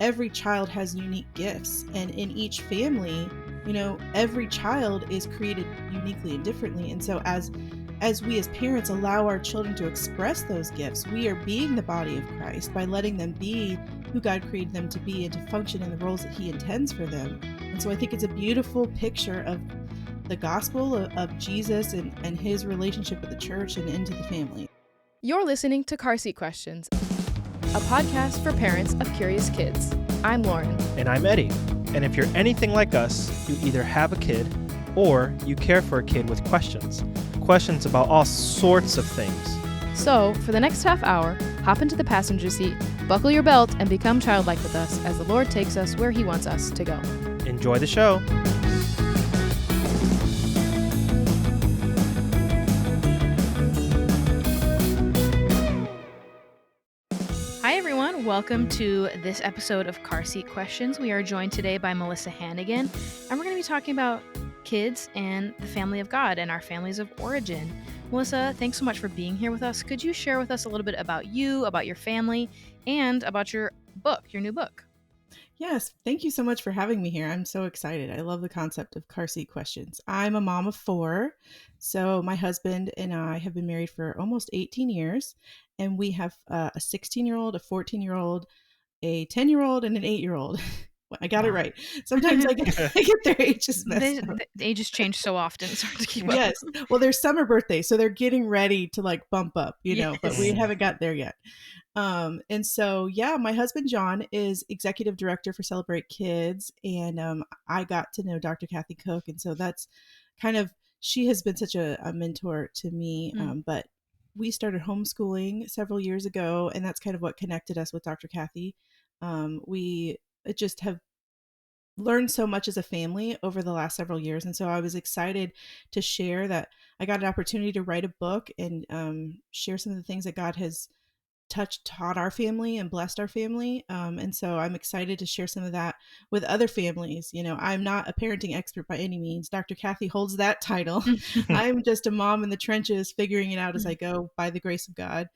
every child has unique gifts, and in each family, every child is created uniquely and differently. And so as we as parents allow our children to express those gifts, we are being the body of Christ by letting them be who God created them to be and to function in the roles that he intends for them. And so I think it's a beautiful picture of the gospel of Jesus and his relationship with the church and into the family. You're listening to Car Seat Questions, a podcast for parents of curious kids. I'm Lauren. And I'm Eddie. And if you're anything like us, you either have a kid or you care for a kid with questions about all sorts of things. So, for the next half hour, hop into the passenger seat, buckle your belt, and become childlike with us as the Lord takes us where he wants us to go. Enjoy the show. Hi, everyone. Welcome to this episode of Car Seat Questions. We are joined today by Melissa Hannigan, and we're going to be talking about kids and the family of God and our families of origin. Melissa, thanks so much for being here with us. Could you share with us a little bit about you, about your family, and about your book, your new book? Yes, thank you so much for having me here. I'm so excited. I love the concept of car seat questions. I'm a mom of 4. So my husband and I have been married for almost 18 years, and we have a 16-year-old, a 14-year-old, a 10-year-old, and an 8-year-old. I got it right. Sometimes I get their ages messed up. The ages change so often. It's hard to keep up. Yes. Well, they're summer birthdays, so they're getting ready to like bump up, Yes. but we haven't got there yet. And so, my husband, John, is executive director for Celebrate Kids. And I got to know Dr. Kathy Cook. And so that's kind of, she has been such a mentor to me. But we started homeschooling several years ago, and that's kind of what connected us with Dr. Kathy. We just have learned so much as a family over the last several years. And so I was excited to share that I got an opportunity to write a book and share some of the things that God has taught our family and blessed our family. And so I'm excited to share some of that with other families. I'm not a parenting expert by any means. Dr. Kathy holds that title. I'm just a mom in the trenches, figuring it out as I go by the grace of God.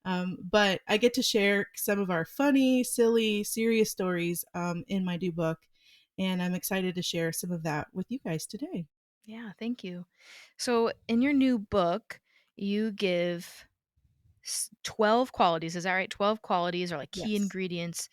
But I get to share some of our funny, silly, serious stories in my new book. And I'm excited to share some of that with you guys today. Yeah, thank you. So in your new book, you give 12 qualities. Is that right? 12 qualities or like key ingredients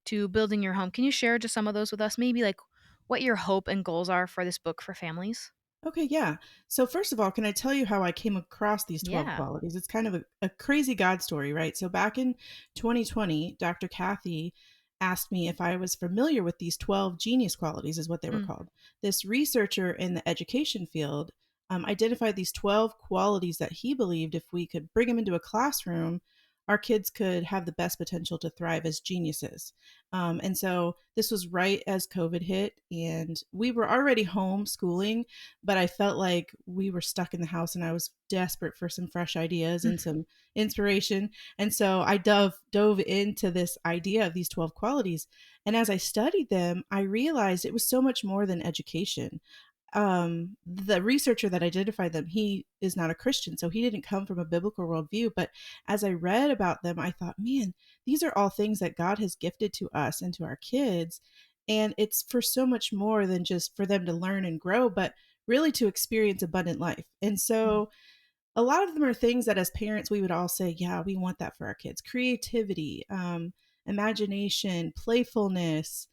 to building your home. Can you share just some of those with us? Maybe like what your hope and goals are for this book for families? Okay, yeah. So first of all, can I tell you how I came across these 12 Yeah. qualities? It's kind of a crazy God story, right? So back in 2020, Dr. Kathy asked me if I was familiar with these 12 genius qualities, is what they were called. This researcher in the education field identified these 12 qualities that he believed if we could bring them into a classroom, our kids could have the best potential to thrive as geniuses. And so this was right as COVID hit, and we were already homeschooling, but I felt like we were stuck in the house and I was desperate for some fresh ideas and some inspiration. And so I dove into this idea of these 12 qualities. And as I studied them, I realized it was so much more than education. The researcher that identified them, he is not a Christian, so he didn't come from a biblical worldview. But as I read about them, I thought, man, these are all things that God has gifted to us and to our kids. And it's for so much more than just for them to learn and grow, but really to experience abundant life. And so a lot of them are things that as parents, we would all say, yeah, we want that for our kids. Creativity, imagination, playfulness,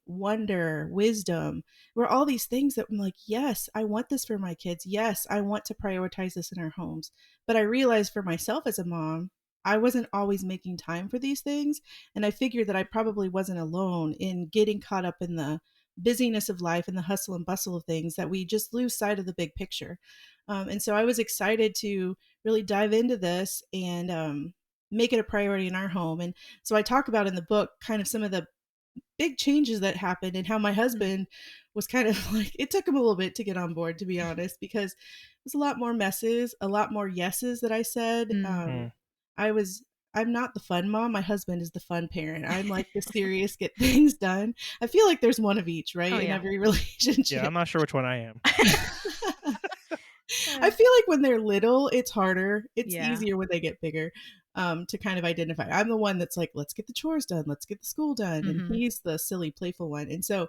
wonder, wisdom. Were all these things that I'm like, yes, I want this for my kids. Yes, I want to prioritize this in our homes. But I realized for myself as a mom, I wasn't always making time for these things. And I figured that I probably wasn't alone in getting caught up in the busyness of life and the hustle and bustle of things that we just lose sight of the big picture. And so I was excited to really dive into this and make it a priority in our home. And so I talk about in the book kind of some of the big changes that happened and how my husband was kind of like, it took him a little bit to get on board, to be honest, because it was a lot more messes, a lot more yeses that I said. I'm not the fun mom. My husband is the fun parent. I'm like the serious, get things done. I feel like there's one of each, right? In every relationship. Yeah, I'm not sure which one I am. I feel like when they're little, it's harder. It's easier when they get bigger. to kind of identify. I'm the one that's like, let's get the chores done, let's get the school done, and he's the silly, playful one. And so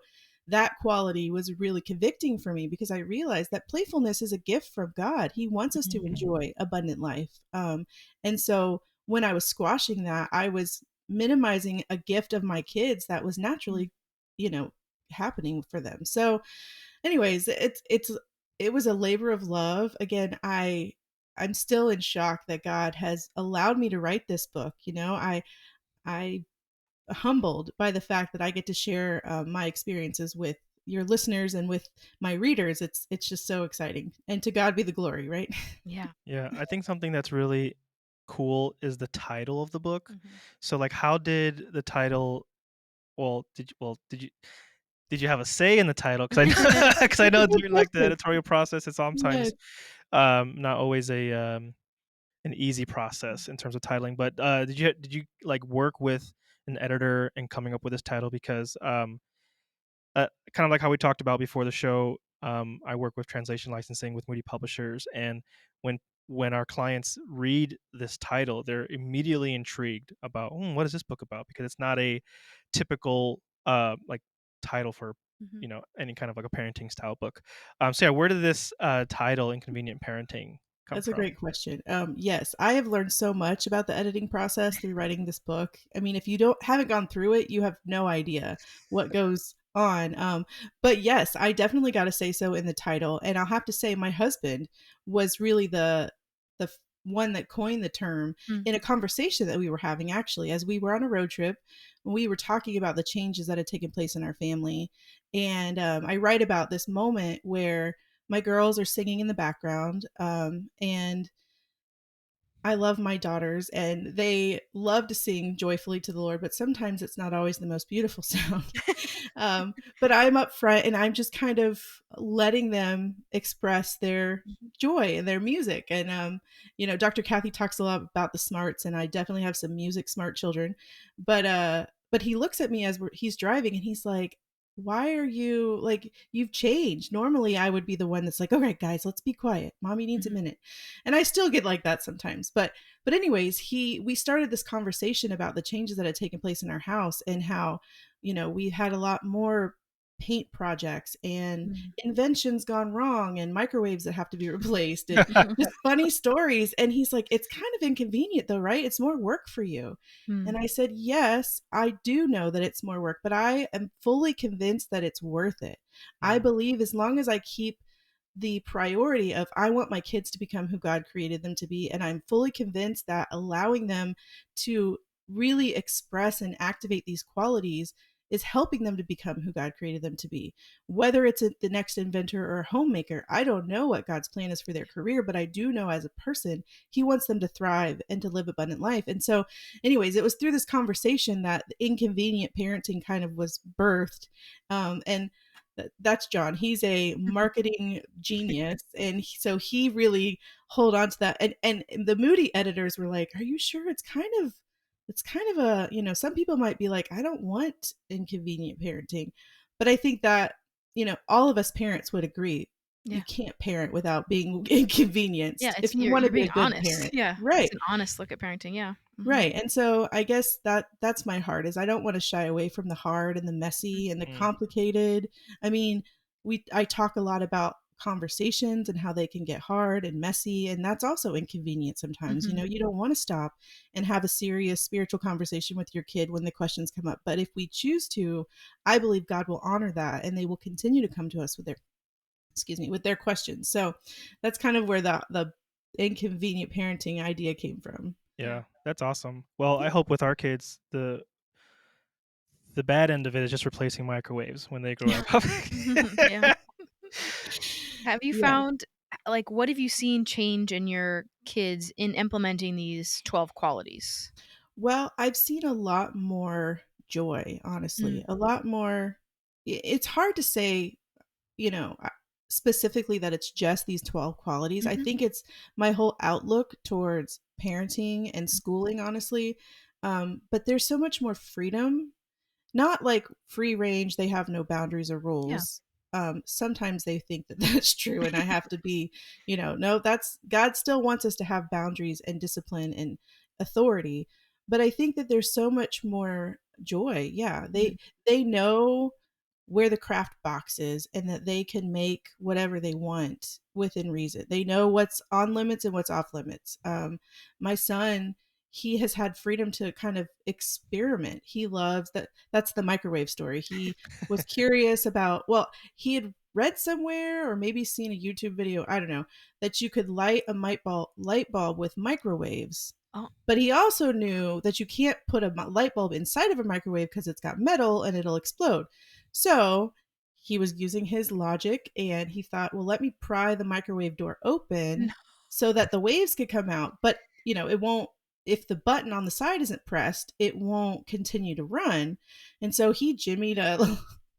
that quality was really convicting for me because I realized that playfulness is a gift from God. He wants us to enjoy abundant life. And so when I was squashing that, I was minimizing a gift of my kids that was naturally, happening for them. So anyways, it was a labor of love. Again, I'm still in shock that God has allowed me to write this book. I humbled by the fact that I get to share my experiences with your listeners and with my readers. It's just so exciting, and to God be the glory, right? Yeah, I think something that's really cool is the title of the book. So like, how did the title? Did you have a say in the title? Because I know during like the editorial process, it's sometimes Yes. not always an easy process in terms of titling. But did you like work with an editor in coming up with this title? Because kind of like how we talked about before the show, I work with translation licensing with Moody Publishers, and when our clients read this title, they're immediately intrigued about what is this book about, because it's not a typical like title for any kind of like a parenting style book. So yeah, where did this title Inconvenient Parenting come That's a from? great question. Yes, I have learned so much about the editing process through writing this book. I mean, if you haven't gone through it, you have no idea what goes on. But yes, I definitely got to say so in the title, and I'll have to say my husband was really the one that coined the term in a conversation that we were having, actually, as we were on a road trip. We were talking about the changes that had taken place in our family, and I write about this moment where my girls are singing in the background, and I love my daughters and they love to sing joyfully to the Lord, but sometimes it's not always the most beautiful sound. But I'm up front and I'm just kind of letting them express their joy and their music. And, Dr. Kathy talks a lot about the smarts, and I definitely have some music smart children. But he looks at me as he's driving and he's like, why are you like, you've changed. Normally I would be the one that's like, all right, guys, let's be quiet. Mommy needs a minute. And I still get like that sometimes. But anyways, we started this conversation about the changes that had taken place in our house and how, we had a lot more paint projects and inventions gone wrong and microwaves that have to be replaced and just funny stories. And he's like, it's kind of inconvenient though, right? It's more work for you. And I said, yes, I do know that it's more work, but I am fully convinced that it's worth it. I believe as long as I keep the priority of I want my kids to become who God created them to be, and I'm fully convinced that allowing them to really express and activate these qualities is helping them to become who God created them to be. Whether it's the next inventor or a homemaker, I don't know what God's plan is for their career, but I do know as a person, He wants them to thrive and to live abundant life. And so, anyways, it was through this conversation that the inconvenient parenting kind of was birthed. And that's John. He's a marketing genius, and so he really hold on to that. And the Moody editors were like, "Are you sure it's kind of a, some people might be like, I don't want inconvenient parenting." But I think that, all of us parents would agree. You can't parent without being inconvenienced. Yeah, if you you're want to be a being good honest. parent. Yeah, Right. it's an honest look at parenting. Yeah. Right. And so I guess that's my heart, is I don't want to shy away from the hard and the messy and the complicated. I mean, I talk a lot about conversations and how they can get hard and messy, and that's also inconvenient sometimes. You don't want to stop and have a serious spiritual conversation with your kid when the questions come up. But if we choose to, I believe God will honor that, and they will continue to come to us with their questions. So that's kind of where the inconvenient parenting idea came from. Yeah, that's awesome. Well, I hope with our kids, the bad end of it is just replacing microwaves when they grow up. Yeah. Have you Yeah. found, like, what have you seen change in your kids in implementing these 12 qualities? Well, I've seen a lot more joy, honestly. A lot more. It's hard to say, specifically that it's just these 12 qualities. I think it's my whole outlook towards parenting and schooling, honestly. But there's so much more freedom, not like free range, they have no boundaries or Yeah. rules. Sometimes they think that that's true, and I have to be, no, that's God still wants us to have boundaries and discipline and authority. But I think that there's so much more joy. Yeah, they know where the craft box is and that they can make whatever they want within reason. They know what's on limits and what's off limits. My son, he has had freedom to kind of experiment. He loves that. That's the microwave story. He was curious about, well, he had read somewhere or maybe seen a YouTube video, I don't know, that you could light a light bulb with microwaves. Oh, But he also knew that you can't put a light bulb inside of a microwave because it's got metal and it'll explode. So he was using his logic and he thought, well, let me pry the microwave door no. open so that the waves could come out. But, it won't, if the button on the side isn't pressed, it won't continue to run. And so he jimmied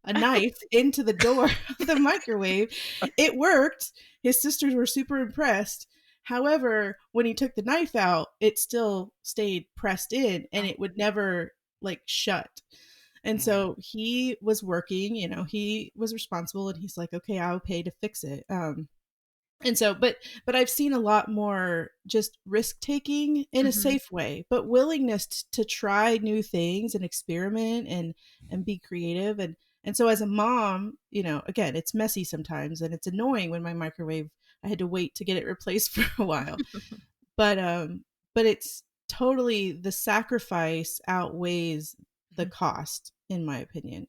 a knife into the door of the microwave. It worked. His sisters were super impressed. However, when he took the knife out, it still stayed pressed in and Oh, it would never like shut. And Mm. so he was working, he was responsible and he's like, okay, I'll pay to fix it. And so, but I've seen a lot more just risk taking in a mhm, safe way, but willingness to try new things and experiment and be creative. And so as a mom, again, it's messy sometimes and it's annoying when my microwave, I had to wait to get it replaced for a while. But it's totally, the sacrifice outweighs the mhm. cost, in my opinion.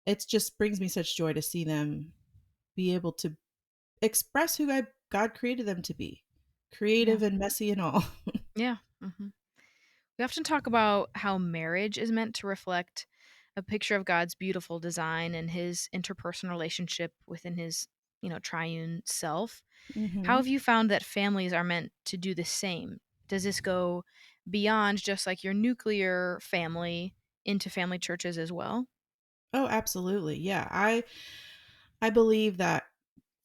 It just brings me such joy to see them be able to express who God created them to be, Yeah. creative and messy and all. Yeah. We often talk about how marriage is meant to reflect a picture of God's beautiful design and his interpersonal relationship within his, triune self. How Hmm. have you found that families are meant to do the same? Does this go beyond just like your nuclear family into family churches as well? Oh, absolutely. Yeah. I believe that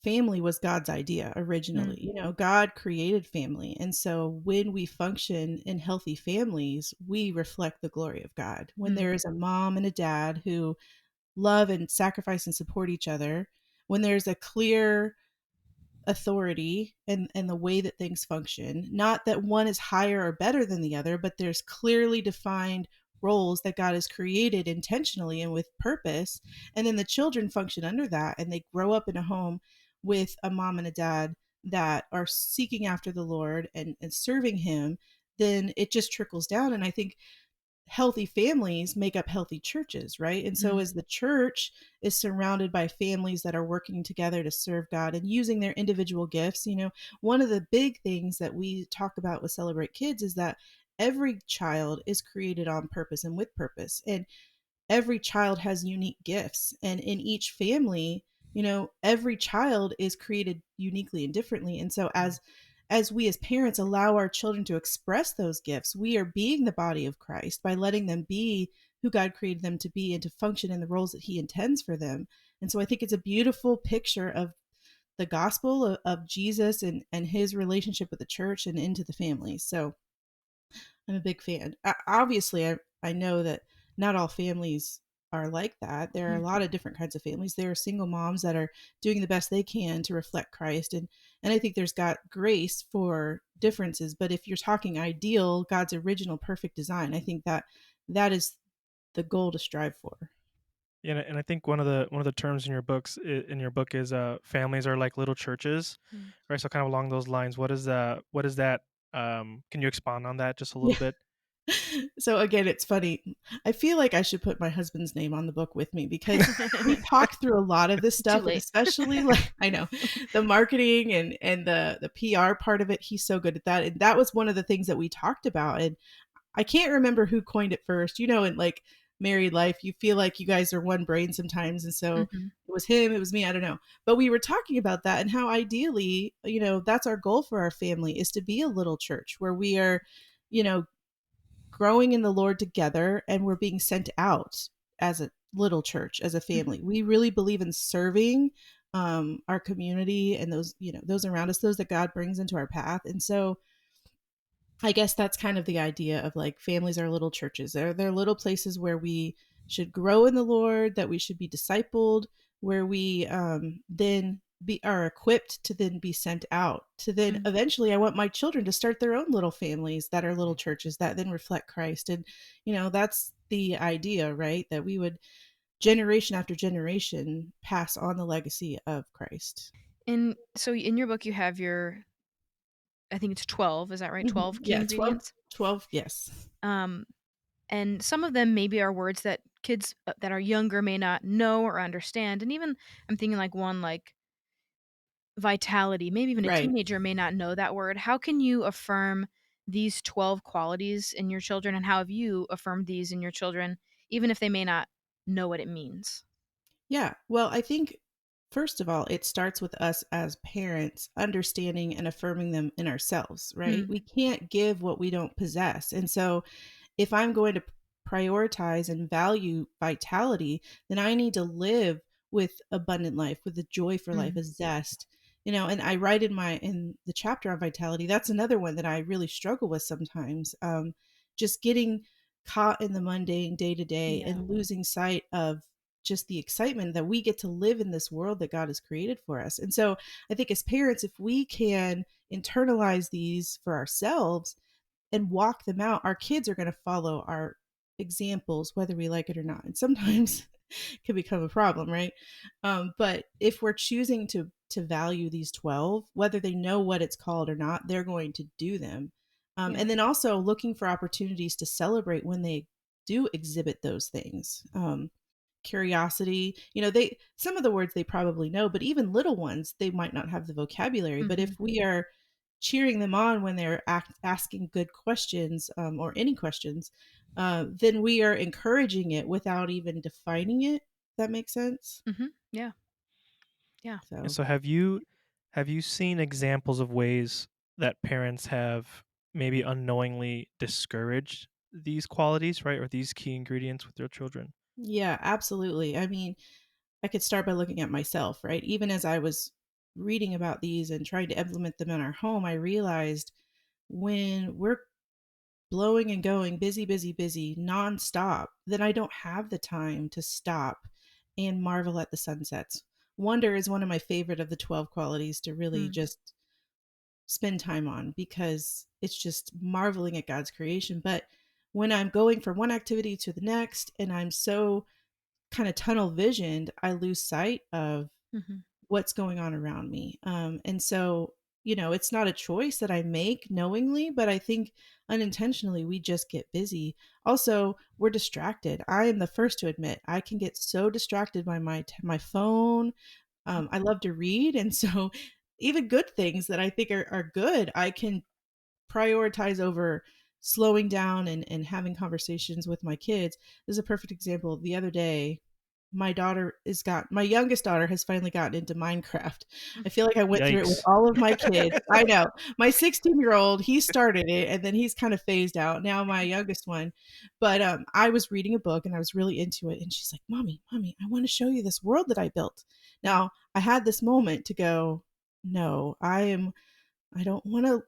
family was God's idea Mm, originally. God created family. And so when we function in healthy families, we reflect the glory of God. When mm, there is a mom and a dad who love and sacrifice and support each other, when there's a clear authority and the way that things function, not that one is higher or better than the other, but there's clearly defined roles that God has created intentionally and with purpose, and then the children function under that and they grow up in a home with a mom and a dad that are seeking after the Lord and serving him, then it just trickles down. And I think healthy families make up healthy churches, right? And so mm, as the church is surrounded by families that are working together to serve God and using their individual gifts, one of the big things that we talk about with Celebrate Kids is that every child is created on purpose and with purpose. And every child has unique gifts, and in each family, every child is created uniquely and differently. And so Mm. as we as parents allow our children to express those gifts, we are being the body of Christ by letting them be who God created them to be and to function in the roles that he intends for them. And so I think it's a beautiful picture of the gospel of Jesus and his relationship with the church and into the family. So I'm a big fan. Obviously, I know that not all families are like that. There are a mm. lot of different kinds of families. There are single moms that are doing the best they can to reflect Christ, and I think there's got grace for differences. But if you're talking ideal, God's original perfect design, I think that is the goal to strive for. Yeah, and I think one of the terms in your book is families are like little churches, Mm. right? So kind of along those lines, what is that? Can you expand on that just a little Yeah. bit? So again, it's funny. I feel like I should put my husband's name on the book with me because we talk through a lot of this Too stuff, and late. especially like I know the marketing and the PR part of it. He's so good at that, and that was one of the things that we talked about. And I can't remember who coined it first. In like married life, you feel like you guys are one brain sometimes, and so Mhm, it was him, it was me. I don't know, but we were talking about that and how ideally, that's our goal for our family is to be a little church where we are, you know growing in the Lord together, and we're being sent out as a little church, as a mhm. family. We really believe in serving our community and those around us, those that God brings into our path. And so I guess that's kind of the idea of like families are little churches. They're little places where we should grow in the Lord, that we should be discipled, where we then are equipped to then be sent out to then Mm. eventually I want my children to start their own little families that are little churches that then reflect Christ. And that's the idea, right? That we would generation after generation pass on the legacy of Christ. And so in your book, you have I think it's 12, is that right? 12 key Yeah, 12, ingredients? 12. Yes. Um, and some of them maybe are words that kids that are younger may not know or understand. And even I'm thinking like one like vitality, maybe even a Right. teenager may not know that word. How can you affirm these 12 qualities in your children? And how have you affirmed these in your children, even if they may not know what it means? Yeah. Well, I think first of all, it starts with us as parents understanding and affirming them in ourselves, right? Mm, We can't give what we don't possess. And so if I'm going to prioritize and value vitality, then I need to live with abundant life, with a joy for life, mm, a zest. And I write in the chapter on vitality, that's another one that I really struggle with sometimes. Just getting caught in the mundane day to day yeah. and losing sight of just the excitement that we get to live in this world that God has created for us. And so I think as parents, if we can internalize these for ourselves, and walk them out, our kids are going to follow our examples, whether we like it or not. And sometimes it can become a problem, right? But if we're choosing to value these 12, whether they know what it's called or not, they're going to do them. Yeah. And then also looking for opportunities to celebrate when they do exhibit those things. Curiosity, they some of the words they probably know, but even little ones they might not have the vocabulary. But Hmm. if we are cheering them on when they're asking good questions, or any questions, then we are encouraging it without even defining it. That makes sense. Hmm. Yeah. Yeah. And So so have you seen examples of ways that parents have maybe unknowingly discouraged these qualities, right? Or these key ingredients with their children? yeah, absolutely. I mean, I could start by looking at myself, right? Even as I was reading about these and trying to implement them in our home, I realized when we're blowing and going, busy, busy, busy, nonstop, then I don't have the time to stop and marvel at the sunsets. Wonder is one of my favorite of the 12 qualities to really Mm, just spend time on, because it's just marveling at God's creation. But when I'm going from one activity to the next and I'm so kind of tunnel visioned, I lose sight of mhm, what's going on around me. And so, it's not a choice that I make knowingly, but I think unintentionally we just get busy. Also, we're distracted. I am the first to admit I can get so distracted by my phone. I love to read, and so even good things that I think are good, I can prioritize over slowing down and having conversations with my kids. This is a perfect example. The other day, my youngest daughter has finally gotten into Minecraft. I feel like I went through it with Yikes. all of my kids. I know. My 16-year-old, he started it and then he's kind of phased out. Now my youngest one. But I was reading a book and I was really into it, and she's like, Mommy, I want to show you this world that I built. mm, Now, I had this moment to go, no, I don't want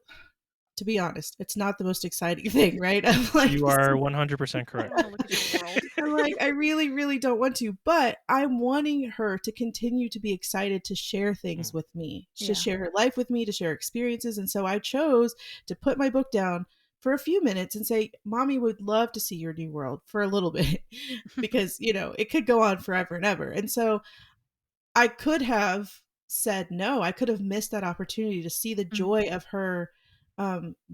to be honest, it's not the most exciting thing, right? I'm like, You this are is 100% I correct. wanna look at your world. I'm like, I really, really don't want to, but I'm wanting her to continue to be excited to share things Mm. with me, to Yeah. share her life with me, to share experiences. And so I chose to put my book down for a few minutes and say, Mommy would love to see your new world for a little bit, because, it could go on forever and ever. And so I could have said no. I could have missed that opportunity to see the Mm, joy of her,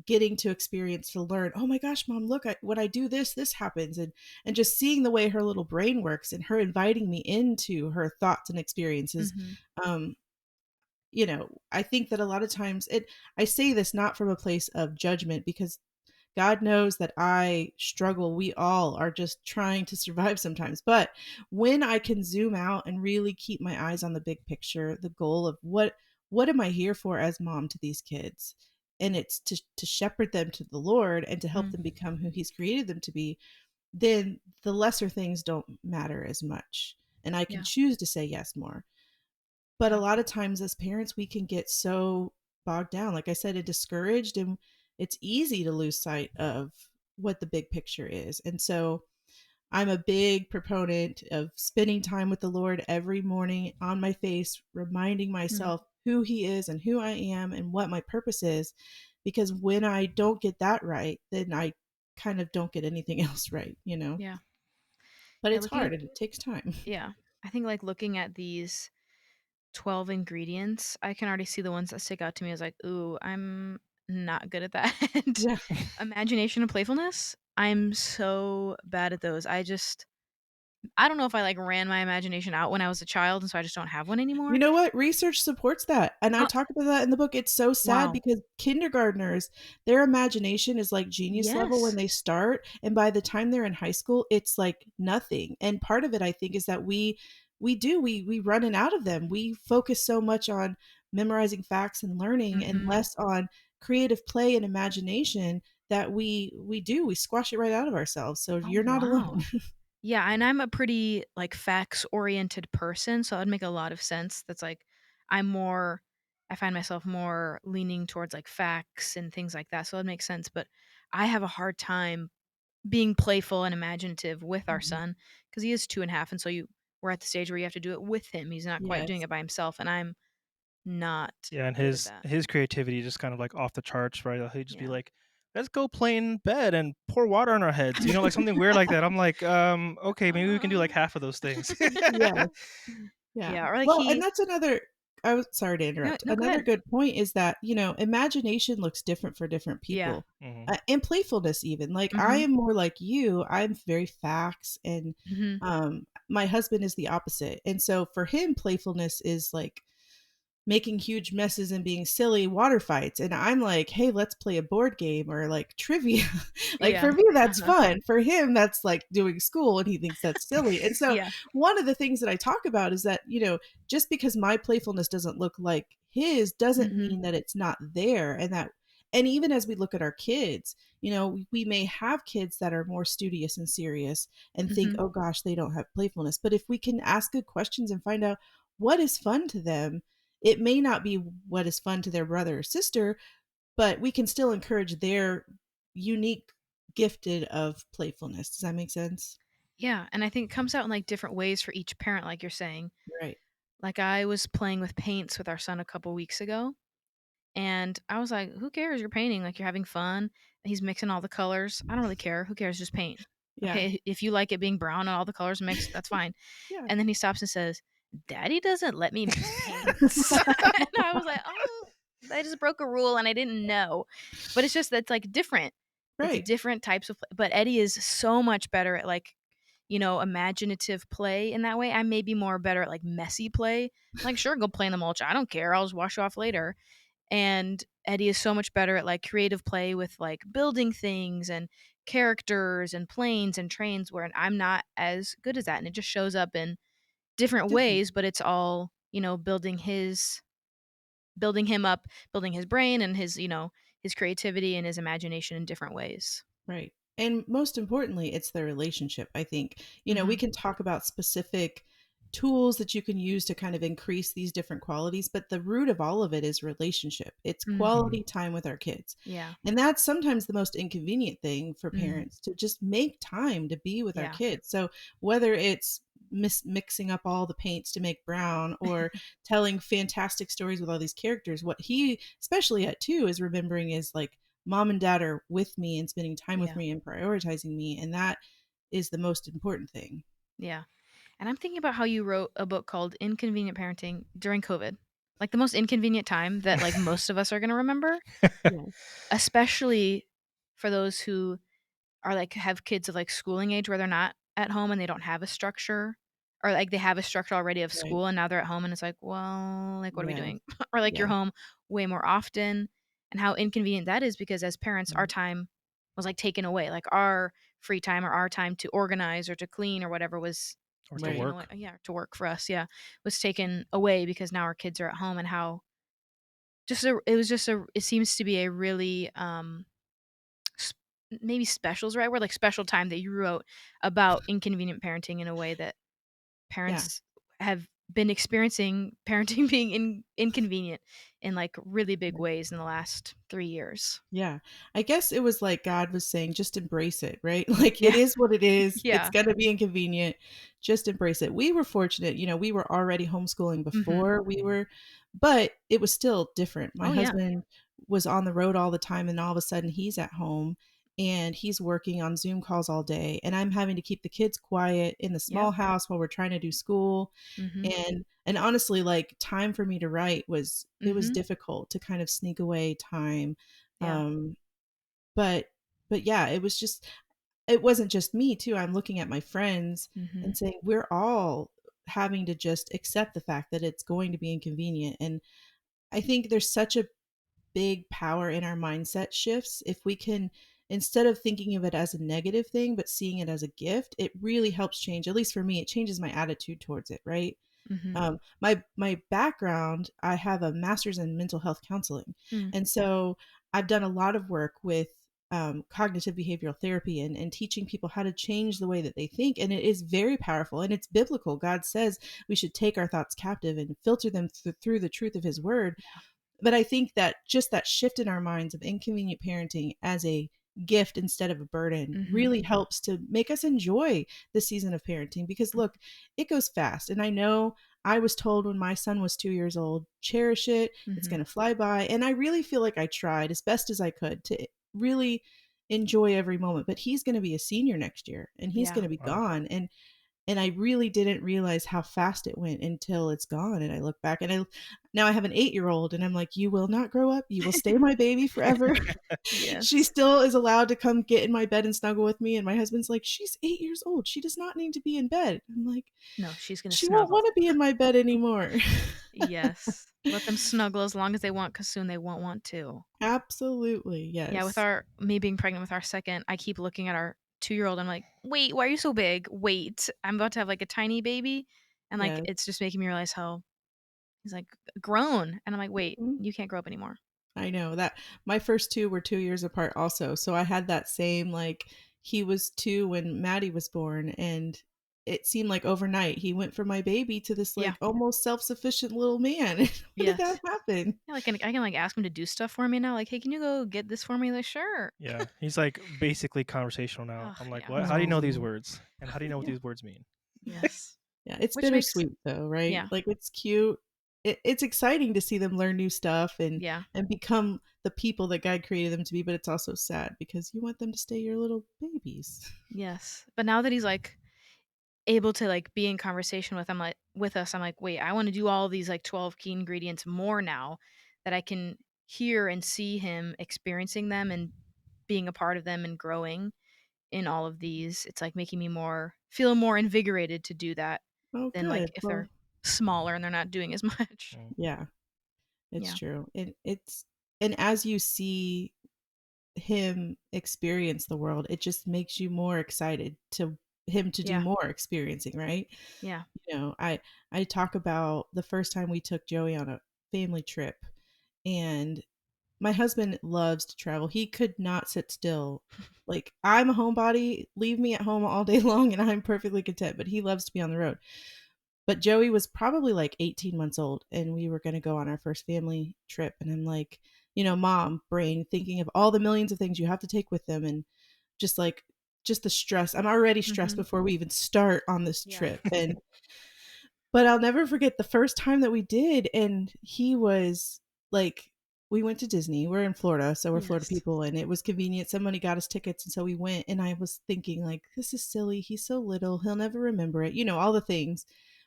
getting to experience, to learn. Oh my gosh, Mom! Look, when I do this, this happens, and just seeing the way her little brain works, and her inviting me into her thoughts and experiences. mhm, Um, I think that a lot of times I say this not from a place of judgment, because God knows that I struggle. We all are just trying to survive sometimes. But when I can zoom out and really keep my eyes on the big picture, the goal of what am I here for as mom to these kids? And it's to shepherd them to the Lord and to help mm, them become who He's created them to be, then the lesser things don't matter as much. And I can yeah, choose to say yes more. But a yeah, lot of times as parents, we can get so bogged down, like I said, and discouraged, and it's easy to lose sight of what the big picture is. And so I'm a big proponent of spending time with the Lord every morning on my face, reminding Mm, myself who He is and who I am and what my purpose is. Because when I don't get that right, then I kind of don't get anything else right, you know? yeah. But Yeah, it's looking hard and it takes time. yeah. I think, like, looking at these 12 ingredients, I can already see the ones that stick out to me as like, "Ooh, I'm not good at that." And Yeah. imagination and playfulness, I'm so bad at those. I don't know if I, like, ran my imagination out when I was a child, and so I just don't have one You anymore. know what? Research supports that, and I Uh talk about that in the book. It's so sad Wow. because kindergartners, their imagination is like genius level when Yes. they start, and by the time they're in high school, it's like nothing. And part of it, I think, is that we run it out of them. We focus so much on memorizing facts and learning, and Mhm. less on creative play and imagination that we squash it right out of ourselves. So Oh, you're not alone. wow. Yeah, and I'm a pretty, like, facts-oriented person, so that'd make a lot of sense. That's, like, I'm more I find myself more leaning towards, like, facts and things like that, so that makes sense, but I have a hard time being playful and imaginative with our Mhm. son because he is 2.5, and so we're at the stage where you have to do it with him. He's not quite doing Yes. it by himself, and I'm not Yeah, and good at his that. his creativity is just kind of like off the charts, right? He'd just be Yeah. like, "Let's go play in bed and pour water on our heads," like something weird like that. I'm like, okay, maybe we can do like Uh, half of those things. Yes. Yeah. yeah, or, like, Well, and he that's another I was sorry to No, interrupt. no, go Another ahead. good point is that, imagination looks different for different Yeah. people, Hmm. and playfulness even. Like, I Mhm. am more like you, I'm very facts, and, Mhm. my husband is the opposite, and so for him, playfulness is, like, making huge messes and being silly water fights, and I'm like, "Hey, let's play a board game or, like, trivia." Like, Yeah. for me, that's Uh-huh. fun. For him, that's like doing school, and he thinks that's silly, and so Yeah. one of the things that I talk about is that, just because my playfulness doesn't look like his doesn't Mhm. mean that it's not there, and even as we look at our kids, we may have kids that are more studious and serious and think, Mhm. "Oh gosh, they don't have playfulness." But if we can ask good questions and find out what is fun to them, it may not be what is fun to their brother or sister, but we can still encourage their unique gifted of playfulness. Does that make sense? Yeah, and I think it comes out in, like, different ways for each parent, like you're saying. Right. Like, I was playing with paints with our son a couple weeks ago, and I was like, "Who cares? You're painting, like, you're having fun." And he's mixing all the colors. I don't really care. Who cares? Just paint. Yeah. Okay, if you like it being brown and all the colors mixed, that's fine. Yeah. And then he stops and says, "Daddy doesn't let me mix paints." And I was like, "Oh, I just broke a rule and I didn't know." But it's just that's, like, different. It's Right. different types of but Eddie is so much better at, like, imaginative play in that way. I may be more better at, like, messy play. Like, "Sure, go play in the mulch. I don't care. I'll just wash you off later." And Eddie is so much better at, like, creative play with, like, building things and characters and planes and trains where I'm not as good as that, and it just shows up in different Different. ways, but it's all, building him up, building his brain and his creativity and his imagination in different ways. Right. And most importantly, it's the relationship, I think. We Mhm. can talk about specific tools that you can use to kind of increase these different qualities, but the root of all of it is relationship. It's Mhm. quality time with our kids. Yeah. And that's sometimes the most inconvenient thing for Mhm. parents to just make time to be with our Yeah. kids. So whether it's mixing up all the paints to make brown or telling fantastic stories with all these characters, what he, especially at 2, is remembering is like, mom and dad are with me and spending time with Yeah. me and prioritizing me, and that is the most important thing. Yeah. And I'm thinking about how you wrote a book called Inconvenient Parenting during COVID. Like, the most inconvenient time that, like, most of us are gonna remember, Yeah, especially for those who are, like, have kids of, like, schooling age where they're not at home and they don't have a structure, or, like, they have a structure already of right. school and now they're at home and it's like, "Well, like, what are we Yes. doing?" Or, like, you're Yeah. home way more often, and how inconvenient that is because as parents, our Mhm. time was, like, taken away. Like, our free time or our time to organize or to clean or whatever was Or to taken Right. away. work. Yeah, to work for us, yeah, was taken away because now our kids are at home, and how it seems to be a really, S maybe special is the right word, like, special time that you wrote about inconvenient parenting in a way that Yeah. parents have been experiencing parenting being inconvenient in like really big Yeah. ways in the last 3 years. Yeah. I guess it was like God was saying, just embrace it, right? Like it Yeah. is what it is. It's Yeah. going to be inconvenient. Just embrace it. We were fortunate, we were already homeschooling Mm-hmm. before we were, but it was still different. My Oh yeah. husband was on the road all the time, and all of a sudden he's at home and he's working on Zoom calls all day. And I'm having to keep the kids quiet in the Yep. small house while we're trying to do school. Mm-hmm. And honestly, like time for me to write was it was Mm-hmm. difficult to kind of sneak away time. Yeah. um but yeah, it wasn't just me too. I'm looking at my friends Mm-hmm. and saying we're all having to just accept the fact that it's going to be inconvenient. And I think there's such a big power in our mindset shifts. If we can, instead of thinking of it as a negative thing but seeing it as a gift, it really helps change, at least for me, it changes my attitude towards it, right? Mm-hmm. My background, I have a master's in mental health counseling, Mm. and so I've done a lot of work with cognitive behavioral therapy and teaching people how to change the way that they think, and it is very powerful and it's biblical. God says we should take our thoughts captive and filter them through the truth of His Word. But I think that just that shift in our minds of inconvenient parenting as a gift instead of a burden Mm-hmm. really helps to make us enjoy the season of parenting, because look, it goes fast. And I know I was told when my son was 2 years old, cherish it, it's Mm-hmm. going to fly by. And I really feel like I tried as best as I could to really enjoy every moment. But he's going to be a senior next year and he's Yeah. going to be Wow. gone. And I really didn't realize how fast it went until it's gone. And I look back and now I have an 8-year-old and I'm like, you will not grow up. You will stay my baby forever. She Yes. still is allowed to come get in my bed and snuggle with me. And my husband's like, she's 8 years old. She does not need to be in bed. I'm like, No, she's gonna she won't snuggle. want to be in my bed anymore. Yes. Let them snuggle as long as they want, because soon they won't want to. Absolutely. Yeah, with Yes. our me being pregnant with our second, I keep looking at our 2-year-old. I'm like, wait, why are you so big? Wait, I'm about to have like a tiny baby, and like Yes. it's just making me realize how he's like grown, and I'm like, wait, Mhm. you can't grow up anymore. I know that my first two were 2 years apart also. So I had that same, like, he was two when Maddie was born, and it seemed like overnight he went from my baby to this Yeah. like almost self-sufficient little man. How did that Yes. happen? Yeah, like I can like ask him to do stuff for me now. Like, hey, can you go get this for me? Like, sure. Yeah, he's like basically conversational now. Oh I'm like, yeah. what? How do you know these Oh, words? And how do you know what yeah. these words mean? Yes. Yeah, it's Which makes bittersweet though, right? yeah, Like it's cute. It's exciting to see them learn new stuff yeah, and become the people that God created them to be, but it's also sad because you want them to stay your little babies. yes. But now that he's like able to like be in conversation with us, I'm like, wait, I want to do all these like 12 key ingredients more now that I can hear and see him experiencing them and being a part of them and growing in all of these. It's like making me feel more invigorated to do that Oh, than like good. if Well, they're smaller and they're not doing as much. Mm. yeah. It's Yeah. true. And as you see him experience the world, it just makes you more excited to him to do Yeah. more experiencing, right? Yeah. I talk about the first time we took Joey on a family trip, and my husband loves to travel. He could not sit still. Like, I'm a homebody, leave me at home all day long and I'm perfectly content, but he loves to be on the road. But Joey was probably like 18 months old and we were going to go on our first family trip. And I'm like, mom brain thinking of all the millions of things you have to take with them. And just like, just the stress. I'm already stressed Mhm. before we even start on this Yeah. trip. But I'll never forget the first time that we did. And he was like, we went to Disney. We're in Florida, so we're Florida Yes. people, and it was convenient. Somebody got us tickets, and so we went. And I was thinking, like, this is silly. He's so little. He'll never remember it. All the things.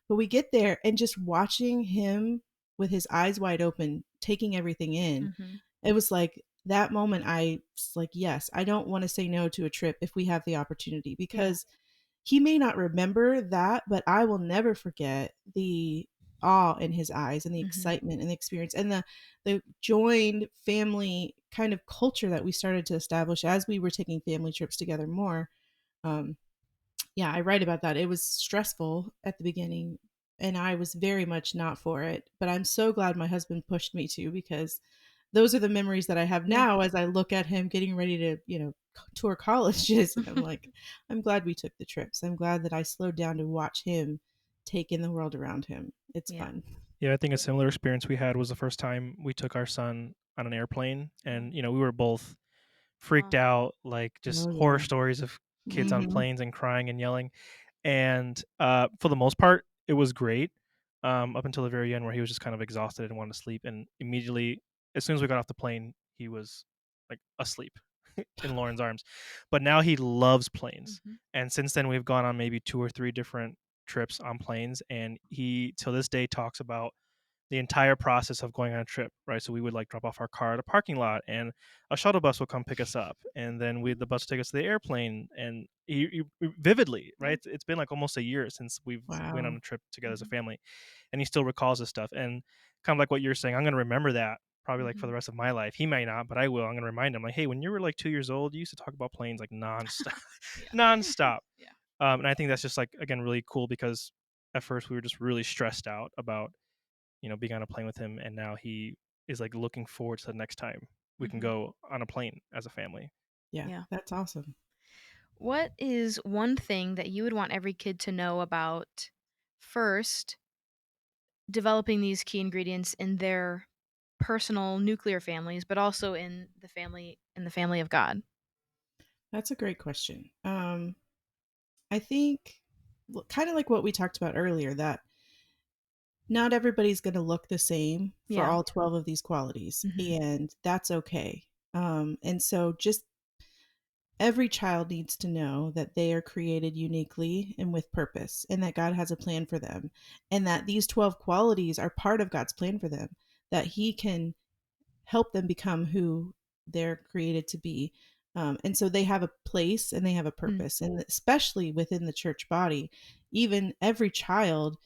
But we get there, and just watching him with his eyes wide open, taking everything in, Mhm. it was like that moment. I was like, yes, I don't want to say no to a trip if we have the opportunity, Yeah. because he may not remember that, but I will never forget the awe in his eyes and the Mhm. excitement and the experience and the joined family kind of culture that we started to establish as we were taking family trips together more. Um, yeah, I write about that. It was stressful at the beginning, and I was very much not for it. But I'm so glad my husband pushed me to, because those are the memories that I have Yeah. now as I look at him getting ready to, tour colleges. And I'm like, I'm glad we took the trips. I'm glad that I slowed down to watch him take in the world around him. it's Yeah. fun. Yeah, I think a similar experience we had was the first time we took our son on an airplane, and we were both freaked Oh. out, like just Oh, horror yeah. stories of kids on Mhm. planes and crying and yelling. And for the most part, it was great up until the very end, where he was just kind of exhausted and wanted to sleep. And immediately, as soon as we got off the plane, he was like asleep in Lauren's arms. But now he loves planes, Mhm. and since then we've gone on maybe 2 or 3 different trips on planes, and he till this day talks about the entire process of going on a trip, right? So we would like drop off our car at a parking lot, and a shuttle bus will come pick us up, and then the bus will take us to the airplane. And he vividly, right? It's been like almost a year since we've went on Wow. a trip together as a family, and he still recalls this stuff. And kind of like what you're saying, I'm going to remember that probably like for the rest of my life. He may not, but I will. I'm going to remind him, like, hey, when you were like 2 years old, you used to talk about planes like nonstop, Yeah. nonstop. Yeah. And I think that's just like, again, really cool, because at first we were just really stressed out about being on a plane with him, and now he is like looking forward to the next time we can go on a plane as a family. Yeah, Yeah. that's awesome. What is one thing that you would want every kid to know about first developing these key ingredients in their personal nuclear families, but also in the family of God? That's a great question. I think kind of like what we talked about earlier, that not everybody's going to look the same for Yeah. all 12 of these qualities, Mhm. and that's okay. And so just every child needs to know that they are created uniquely and with purpose, and that God has a plan for them, and that these 12 qualities are part of God's plan for them, that He can help them become who they're created to be. And so they have a place and they have a Mm. purpose. And especially within the church body, even every child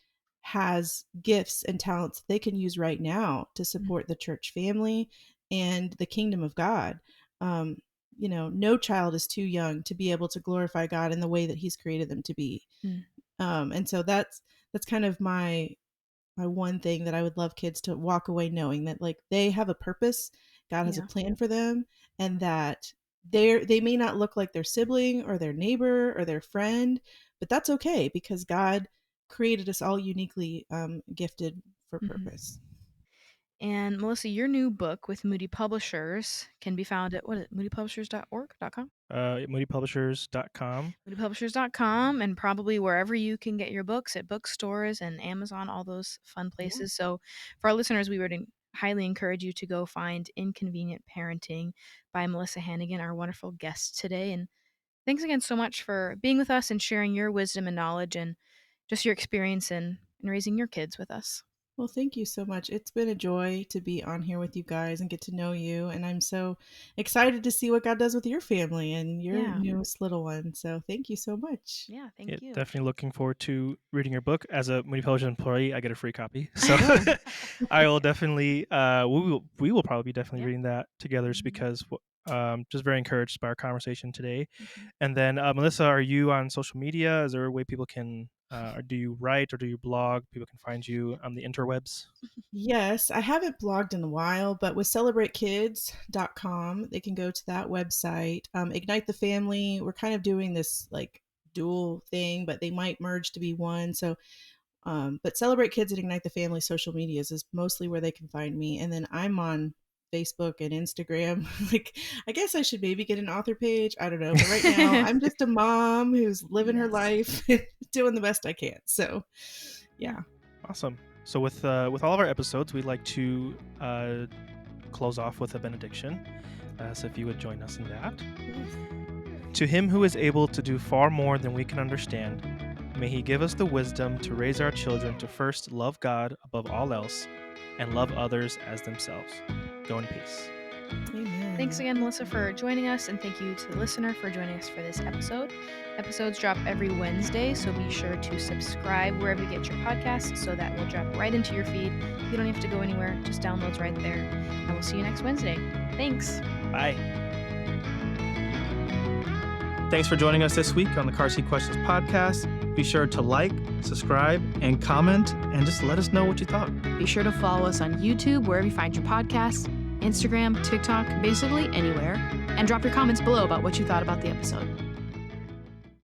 has gifts and talents they can use right now to Mm. support the church family and the kingdom of God. Um, no child is too young to be able to glorify God in the way that He's created them to be. Mm. And so that's kind of my one thing that I would love kids to walk away knowing, that like they have a purpose, God has a Yeah. plan for them, and that they may not look like their sibling or their neighbor or their friend, but that's okay because God created us all uniquely gifted for Mhm. purpose. And Melissa, your new book with Moody Publishers can be found at moodypublishers.org.com? Moodypublishers.com. moodypublishers.com, and probably wherever you can get your books, at bookstores and Amazon, all those fun Yeah. places. So for our listeners, we would highly encourage you to go find Inconvenient Parenting by Melissa Hannigan, our wonderful guest today. And thanks again so much for being with us and sharing your wisdom and knowledge and just your experience in raising your kids with us. Well, thank you so much. It's been a joy to be on here with you guys and get to know you. And I'm so excited to see what God does with your family and your Yeah. newest little one. So thank you so much. Yeah, Yeah, thank you. definitely looking forward to reading your book. As a Moody Publishers employee, I get a free copy, so Oh, I will definitely. We will probably be definitely Yeah. reading that together, just Mhm. because just very encouraged by our conversation today. Mhm. And then Melissa, are you on social media? Is there a way people can? Or do you write or do you blog? People can find you on the interwebs. yes, I haven't blogged in a while, but with celebratekids.com, they can go to that website. Ignite the Family, we're kind of doing this like dual thing, but they might merge to be one. So, but Celebrate Kids and Ignite the Family social medias is mostly where they can find me. And then I'm on Facebook and Instagram. Like, I guess I should maybe get an author page. I don't know. But right now, I'm just a mom who's living her Yes. life, doing the best I can. So, yeah. Awesome. So with all of our episodes, we'd like to close off with a benediction. So if you would join us in that. To him who is able to do far more than we can understand, may he give us the wisdom to raise our children to first love God above all else and love others as themselves. Go in peace. Amen. Thanks again, Melissa, for joining us, and thank you to the listener for joining us for this episode. Episodes drop every Wednesday, so be sure to subscribe wherever you get your podcasts so that will drop right into your feed. You don't have to go anywhere, just downloads right there. And we'll see you next Wednesday. Thanks. Bye. Thanks for joining us this week on the Car Seat Questions podcast. Be sure to like, subscribe, and comment, and just let us know what you thought. Be sure to follow us on YouTube, wherever you find your podcasts, Instagram, TikTok, basically anywhere, and drop your comments below about what you thought about the episode.